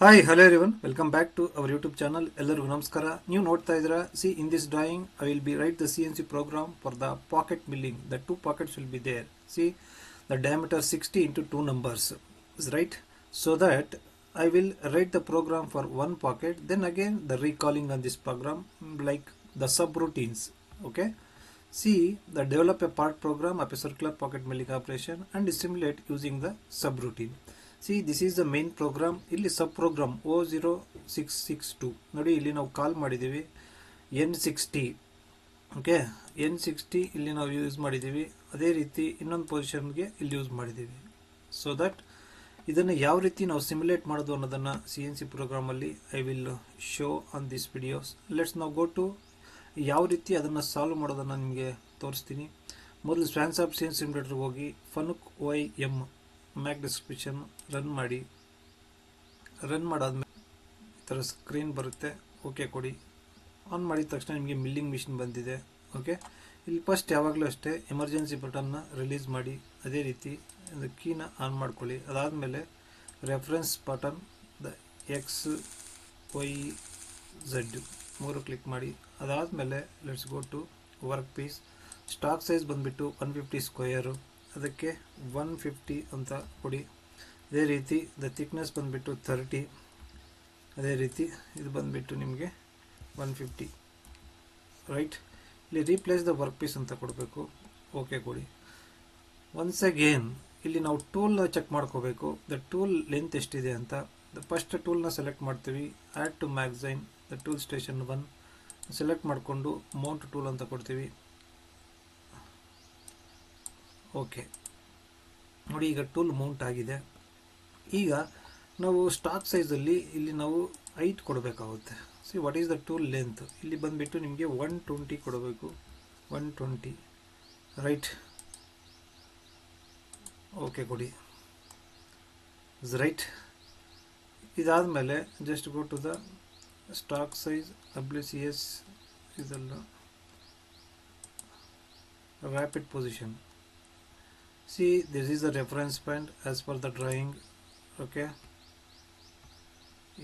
Hi, hello everyone. Welcome back to our YouTube channel. ಎಲ್ಲರಿಗೂ ನಮಸ್ಕಾರ. ನೀವು ನೋಡ್ತಾ ಇದ್ದೀರಾ. See, in this drawing, I will be write the CNC program for the pocket milling. The two pockets will be there. See, the diameter 60 into two numbers is right. So that I will write the program for one pocket. Then again, the recalling on this program like the subroutines. Okay. See, the develop a part program of a circular pocket milling operation and simulate using the subroutine. See this is the main program. ಇಲ್ಲಿ sub program O0662 ನೋಡಿ, ಇಲ್ಲಿ ನಾವು ಕಾಲ್ ಮಾಡಿದ್ದೀವಿ N60. Okay, N60 ಇಲ್ಲಿ ನಾವು use ಮಾಡಿದ್ದೀವಿ. ಅದೇ ರೀತಿ ಇನ್ನೊಂದು ಪೊಸಿಷನ್ಗೆ ಇಲ್ಲಿ ಯೂಸ್ ಮಾಡಿದ್ದೀವಿ. ಸೊ ದಟ್ ಇದನ್ನು ಯಾವ ರೀತಿ ನಾವು ಸಿಮ್ಯುಲೇಟ್ ಮಾಡೋದು ಅನ್ನೋದನ್ನು CNC ಪ್ರೋಗ್ರಾಮಲ್ಲಿ I will show on this videos. Let's ನಾವು ಗೋ ಟು ಯಾವ ರೀತಿ ಅದನ್ನು ಸಾಲ್ವ್ ಮಾಡೋದನ್ನು ನಿಮಗೆ ತೋರಿಸ್ತೀನಿ. ಮೊದಲು ಸ್ಪ್ಯಾನ್ಸ್ ಆಫ್ CNC ಸಿಮ್ಯುಲೇಟರ್ಗೆ ಹೋಗಿ ಫನುಕ್ OIM ಮ್ಯಾಕ್ ಡಿಸ್ಕ್ರಿಪ್ಷನ್ ರನ್ ಮಾಡಾದ್ಮೇಲೆ ಈ ಥರ ಸ್ಕ್ರೀನ್ ಬರುತ್ತೆ. ಓಕೆ ಕೊಡಿ. ಆನ್ ಮಾಡಿದ ತಕ್ಷಣ ನಿಮಗೆ ಮಿಲ್ಲಿಂಗ್ ಮಿಷಿನ್ ಬಂದಿದೆ. ಓಕೆ, ಇಲ್ಲಿ ಫಸ್ಟ್ ಯಾವಾಗಲೂ ಅಷ್ಟೇ ಎಮರ್ಜೆನ್ಸಿ ಬಟನ್ನ ರಿಲೀಸ್ ಮಾಡಿ, ಅದೇ ರೀತಿ ಕೀನ ಆನ್ ಮಾಡ್ಕೊಳ್ಳಿ. ಅದಾದಮೇಲೆ reference button the XYZ 3 click ಮಾಡಿ. ಅದಾದಮೇಲೆ let's go to work piece. Stock size ಬಂದುಬಿಟ್ಟು 150 ಸ್ಕ್ವೇರು, ಅದಕ್ಕೆ 150 ಅಂತ ಕೊಡಿ. ಅದೇ ರೀತಿ ದ ಥಿಕ್ನೆಸ್ ಬಂದುಬಿಟ್ಟು 30, ಅದೇ ರೀತಿ ಇದು ಬಂದುಬಿಟ್ಟು ನಿಮಗೆ 150 ರೈಟ್. ಇಲ್ಲಿ ರೀಪ್ಲೇಸ್ ದ ವರ್ಕ್ ಪೀಸ್ ಅಂತ ಕೊಡಬೇಕು. ಓಕೆ ಕೊಡಿ. ಒನ್ಸ್ ಅಗೇನ್ ಇಲ್ಲಿ ನಾವು ಟೂಲ್ನ ಚೆಕ್ ಮಾಡ್ಕೋಬೇಕು, ದ ಟೂಲ್ ಲೆಂತ್ ಎಷ್ಟಿದೆ ಅಂತ. ಫಸ್ಟ್ ಟೂಲ್ನ ಸೆಲೆಕ್ಟ್ ಮಾಡ್ತೀವಿ. Add to magazine the tool station 1 select ಮಾಡಿಕೊಂಡು ಮೌಂಟ್ ಟೂಲ್ ಅಂತ ಕೊಡ್ತೀವಿ. ಓಕೆ ನೋಡಿ, ಈಗ ಟೂಲ್ ಮೌಂಟ್ ಆಗಿದೆ. ಈಗ ನಾವು ಸ್ಟಾಕ್ ಸೈಜಲ್ಲಿ ಇಲ್ಲಿ ನಾವು 8 ಕೊಡಬೇಕಾಗುತ್ತೆ. See what is the tool length. ಇಲ್ಲಿ ಬಂದುಬಿಟ್ಟು ನಿಮಗೆ 120 ಕೊಡಬೇಕು. 120 ರೈಟ್. ಓಕೆ ಕೊಡಿ. ರೈಟ್. ಇದಾದಮೇಲೆ just go to the stock size WCS ಇದೆಲ್ಲ rapid position. See, this is the reference point as per the drawing. Okay,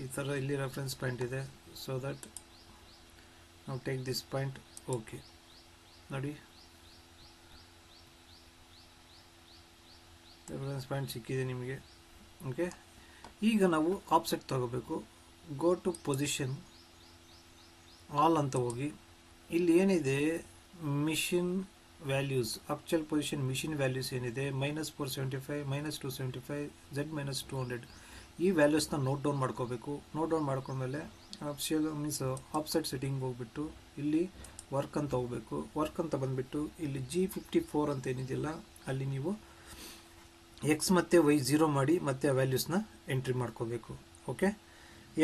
ಈ ಥರ ಇಲ್ಲಿ ರೆಫರೆನ್ಸ್ ಪಾಯಿಂಟ್ ಇದೆ. ಸೊ ದಟ್ ನಾವು ಟೇಕ್ ದಿಸ್ ಪಾಯಿಂಟ್. ಓಕೆ ನೋಡಿ, reference point ಸಿಕ್ಕಿದೆ ನಿಮಗೆ. ಓಕೆ, ಈಗ ನಾವು ಆಫ್ಸೆಟ್ ತಗೋಬೇಕು. ಗೋ ಟು ಪೊಸಿಷನ್ ಆಲ್ ಅಂತ ಹೋಗಿ, ಇಲ್ಲಿ ಏನಿದೆ machine values, actual position machine values ಏನಿದೆ -475, -275, Z -200 ಈ ವ್ಯಾಲ್ಯೂಸ್ನ ನೋಟ್ ಡೌನ್ ಮಾಡ್ಕೋಬೇಕು. ನೋಟ್ ಡೌನ್ ಮಾಡ್ಕೊಂಡ್ಮೇಲೆ ಆಫ್ಸೆಟ್ ಸೆಟ್ಟಿಂಗ್ ಹೋಗ್ಬಿಟ್ಟು ಇಲ್ಲಿ ವರ್ಕ್ ಅಂತ ಹೋಗ್ಬೇಕು. ವರ್ಕ್ ಅಂತ ಬಂದುಬಿಟ್ಟು ಇಲ್ಲಿ G54 ಅಂತ ಏನಿದೆಯಲ್ಲ ಅಲ್ಲಿ ನೀವು X ಮತ್ತು Y 0 ಮಾಡಿ ಮತ್ತೆ ಆ ವ್ಯಾಲ್ಯೂಸ್ನ ಎಂಟ್ರಿ ಮಾಡ್ಕೋಬೇಕು. Okay,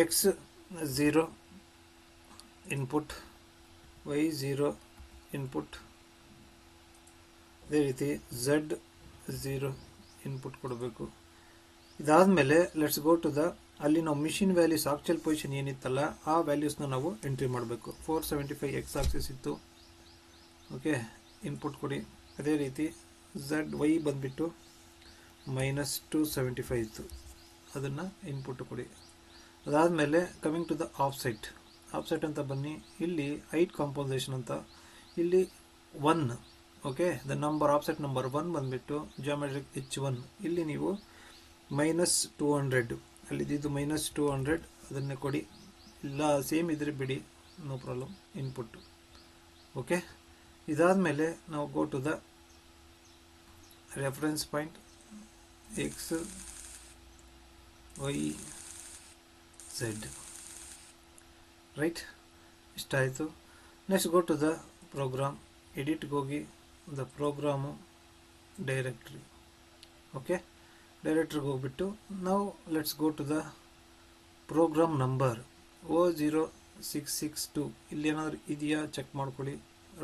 X0 input, Y0 input, ಅದೇ ರೀತಿ Z0 ಇನ್ಪುಟ್ ಕೊಡಬೇಕು. ಇದಾದಮೇಲೆ ಲೆಟ್ಸ್ ಗೋ ಟು ದ ಅಲ್ಲಿ ನಾವು ಮಿಷಿನ್ ವ್ಯಾಲ್ಯೂಸ್ ಆಕ್ಚುಯಲ್ ಪೊಸಿಷನ್ ಏನಿತ್ತಲ್ಲ ಆ ವ್ಯಾಲ್ಯೂಸ್ನ ನಾವು ಎಂಟ್ರಿ ಮಾಡಬೇಕು. 475 X ಆಕ್ಸಿಸ್ ಇತ್ತು. ಓಕೆ, ಇನ್ಪುಟ್ ಕೊಡಿ. ಅದೇ ರೀತಿ ZY ಬಂದುಬಿಟ್ಟು -275 ಇತ್ತು, ಅದನ್ನು ಇನ್ಪುಟ್ ಕೊಡಿ. ಅದಾದಮೇಲೆ ಕಮಿಂಗ್ ಟು ದ ಆಫ್ಸೆಟ್ ಅಂತ ಬನ್ನಿ. ಇಲ್ಲಿ 8 ಕಾಂಪೋಸಿಷನ್ ಅಂತ, ಇಲ್ಲಿ 1. Okay, the number offset number 1 ಬಂದುಬಿಟ್ಟು ಜಿಯೋಮೆಟ್ರಿಕ್ H1. ಇಲ್ಲಿ ನೀವು -200 ಅಲ್ಲಿದ್ದು -200 ಅದನ್ನೇ ಕೊಡಿ. ಇಲ್ಲ ಸೇಮ್ ಇದ್ರೆ ಬಿಡಿ, ನೋ ಪ್ರಾಬ್ಲಮ್. ಇನ್ಪುಟ್. ಓಕೆ, ಇದಾದಮೇಲೆ ನಾವು go to the reference point XYZ right. ಇಷ್ಟಾಯಿತು. Next go to the program. ಎಡಿಟ್ಗೆ ಹೋಗಿ ದ ಪ್ರೋಗ್ರಾಮು ಡೈರೆಕ್ಟ್ರಿ. ಓಕೆ, ಡೈರೆಕ್ಟ್ರಿಗೆ ಹೋಗ್ಬಿಟ್ಟು ನಾವು let's go to the program number O0662 ಇಲ್ಲಿ ಏನಾದರೂ ಇದೆಯಾ ಚೆಕ್ ಮಾಡ್ಕೊಳ್ಳಿ.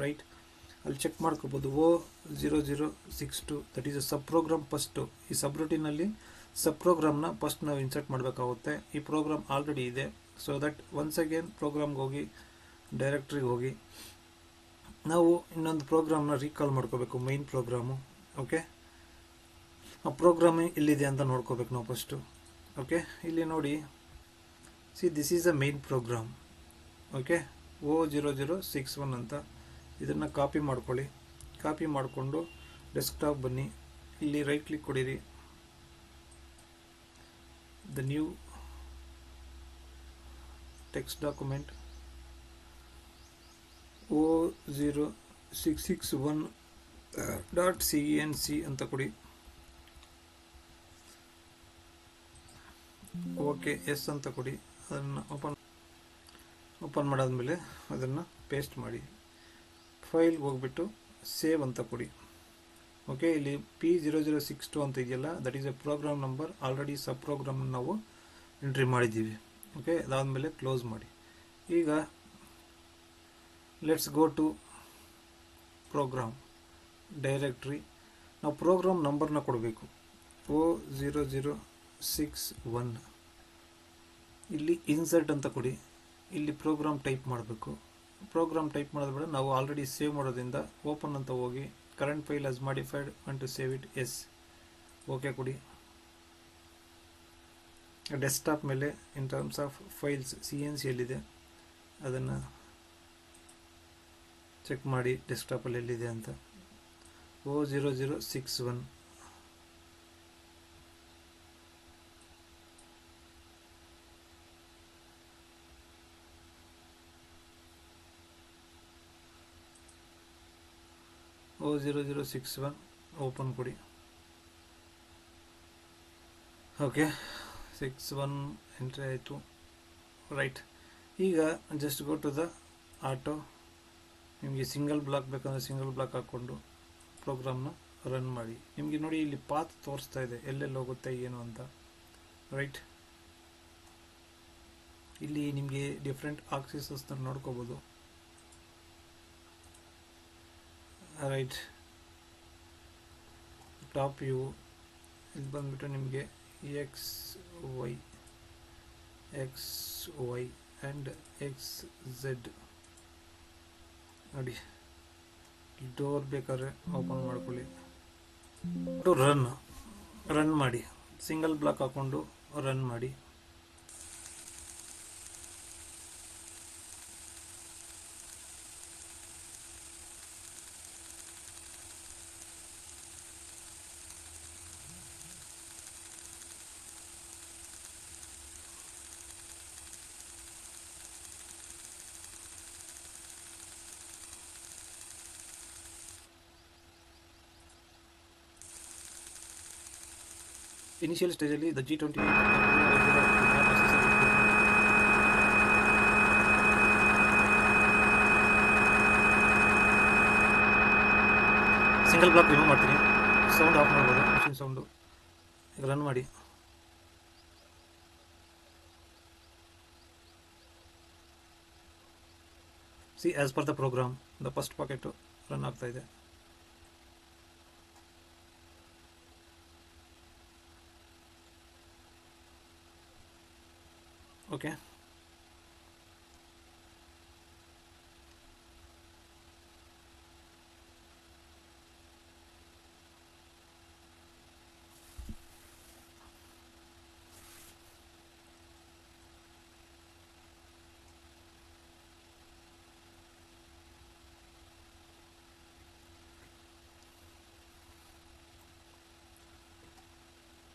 ರೈಟ್, ಅಲ್ಲಿ ಚೆಕ್ ಮಾಡ್ಕೋಬೋದು. O0062 that is a sub program. First ಈ ಸಬ್ ರೂಟೀನಲ್ಲಿ ಸಬ್ ಪ್ರೋಗ್ರಾಮ್ನ ಫಸ್ಟ್ ನಾವು ಇನ್ಸರ್ಟ್ ಮಾಡಬೇಕಾಗುತ್ತೆ. ಈ ಪ್ರೋಗ್ರಾಮ್ ಆಲ್ರೆಡಿ ಇದೆ. ಸೊ ದಟ್ ಒನ್ಸ್ ಅಗೇನ್ ಪ್ರೋಗ್ರಾಮ್ಗೆ ಹೋಗಿ ಡೈರೆಕ್ಟ್ರಿಗೆ ಹೋಗಿ ನಾವು ಇನ್ನೊಂದು ಪ್ರೋಗ್ರಾಮ್ನ ರೀಕಾಲ್ ಮಾಡ್ಕೋಬೇಕು, ಮೈನ್ ಪ್ರೋಗ್ರಾಮು. ಓಕೆ, ಆ ಪ್ರೋಗ್ರಾಮ್ ಇಲ್ಲಿದೆ ಅಂತ ನೋಡ್ಕೋಬೇಕು ನಾವು ಫಸ್ಟು. ಓಕೆ, ಇಲ್ಲಿ ನೋಡಿ see this is a main program. Okay, O0061 ಅಂತ. ಇದನ್ನು ಕಾಪಿ ಮಾಡ್ಕೊಳ್ಳಿ. ಕಾಪಿ ಮಾಡಿಕೊಂಡು ಡೆಸ್ಕ್ಟಾಪ್ ಬನ್ನಿ, ಇಲ್ಲಿ ರೈಟ್ ಕ್ಲಿಕ್ ಕೊಡಿರಿ, the new text document O0661.CNC ಅಂತ ಕೊಡಿ. ಓಕೆ, ಎಸ್ ಅಂತ ಕೊಡಿ. ಅದನ್ನು ಓಪನ್ ಮಾಡಾದ್ಮೇಲೆ ಅದನ್ನು ಪೇಸ್ಟ್ ಮಾಡಿ, ಫೈಲ್ ಹೋಗ್ಬಿಟ್ಟು ಸೇವ್ ಅಂತ ಕೊಡಿ. ಓಕೆ, ಇಲ್ಲಿ P0062 ಅಂತ ಇದೆಯಲ್ಲ, that is a program number. Already sub program ನಾವು ಎಂಟ್ರಿ ಮಾಡಿದ್ದೀವಿ. ಓಕೆ, ಅದಾದಮೇಲೆ ಕ್ಲೋಸ್ ಮಾಡಿ. ಈಗ let's go to program directory. ನಾವು ಪ್ರೋಗ್ರಾಮ್ ನಂಬರ್ನ ಕೊಡಬೇಕು, O0061. ಇಲ್ಲಿ ಇನ್ಸರ್ಟ್ ಅಂತ ಕೊಡಿ. ಇಲ್ಲಿ ಪ್ರೋಗ್ರಾಮ್ ಟೈಪ್ ಮಾಡಬೇಕು. ಪ್ರೋಗ್ರಾಮ್ ಟೈಪ್ ಮಾಡಿದ್ಮೇಲೆ ನಾವು ಆಲ್ರೆಡಿ ಸೇವ್ ಮಾಡೋದ್ರಿಂದ ಓಪನ್ ಅಂತ ಹೋಗಿ current file as modified and to save it, yes. Okay ಕೊಡಿ. ಡೆಸ್ಕ್ಟಾಪ್ ಮೇಲೆ in terms of files CNC ಎಲ್ಲಿದೆ ಅದನ್ನು ಚೆಕ್ ಮಾಡಿ, ಡೆಸ್ಕ್ಟಾಪಲ್ಲಿ ಎಲ್ಲಿದೆ ಅಂತ. O0061. O0061 ಓಪನ್ ಕೊಡಿ. ಓಕೆ, 61 ಎಂಟ್ರಿ ಆಯಿತು. ರೈಟ್, ಈಗ just go to the auto. ನಿಮಗೆ ಸಿಂಗಲ್ ಬ್ಲಾಕ್ ಬೇಕಂದರೆ ಸಿಂಗಲ್ ಬ್ಲಾಕ್ ಹಾಕ್ಕೊಂಡು ಪ್ರೋಗ್ರಾಮ್ನ ರನ್ ಮಾಡಿ. ನಿಮಗೆ ನೋಡಿ ಇಲ್ಲಿ ಪಾತ್ ತೋರಿಸ್ತಾ ಇದೆ, ಎಲ್ಲೆಲ್ಲಿ ಹೋಗುತ್ತೆ ಏನು ಅಂತ. ರೈಟ್, ಇಲ್ಲಿ ನಿಮಗೆ ಡಿಫ್ರೆಂಟ್ ಆಕ್ಸಿಸಸ್ನ ನೋಡ್ಕೋಬೋದು. ರೈಟ್, ಟಾಪ್ ವ್ಯೂ ಇಲ್ಲಿ ಬಂದ್ಬಿಟ್ಟು ನಿಮಗೆ XY ಆ್ಯಂಡ್ XZ ನೋಡಿ. ಡೋರ್ ಬೇಕಾದ್ರೆ ಓಪನ್ ಮಾಡ್ಕೊಳ್ಳಿ. ರನ್ ಮಾಡಿ, ಸಿಂಗಲ್ ಬ್ಲಾಕ್ ಹಾಕ್ಕೊಂಡು ರನ್ ಮಾಡಿ. ಇನಿಷಿಯಲ್ ಸ್ಟೇಜಲ್ಲಿ the G20 single block remove ಮಾಡ್ತೀನಿ. ಸೌಂಡ್ ಆಫ್ ಮಾಡ್ಬೋದು, ಮಿಷಿನ್ ಸೌಂಡು. ಈಗ ರನ್ ಮಾಡಿ. See as per the program the first pocket run ಆಗ್ತಾ ಇದೆ. Okay,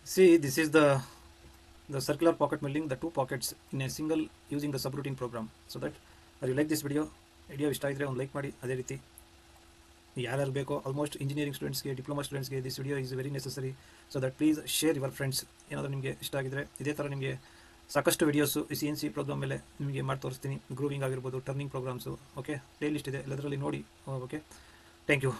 see this is the circular pocket milling, the two pockets in a single using the subroutine program. So that you like this video ಇಷ್ಟ ಇದ್ದರೆ ಒಂದು like ಮಾಡಿ. ಅದೇ ರೀತಿ ಯಾರ್ಯಾರು ಬೇಕೋ ಆಲ್ಮೋಸ್ಟ್ ಇಂಜಿನಿಯರಿಂಗ್ ಸ್ಟೂಡೆಂಟ್ಸ್ಗೆ, ಡಿಪ್ಲೊಮಾ ಸ್ಟೂಡೆಂಟ್ಸ್ಗೆ this video is very necessary. So that please share your friends. ಏನಾದರೂ ನಿಮಗೆ ಇಷ್ಟ ಆಗಿದ್ರೆ ಇದೇ ಥರ ನಿಮಗೆ ಸಾಕಷ್ಟು ವೀಡಿಯೋಸು ಈ CNC ಪ್ರೋಗ್ರಾಮ್ ಮೇಲೆ ನಿಮಗೆ ಮಾಡಿ ತೋರಿಸ್ತೀನಿ. ಗ್ರೂವಿಂಗ್ ಆಗಿರ್ಬೋದು, turning programs. Okay, play list ಇದೆ, ಎಲ್ಲದರಲ್ಲಿ ನೋಡಿ. Okay, thank you.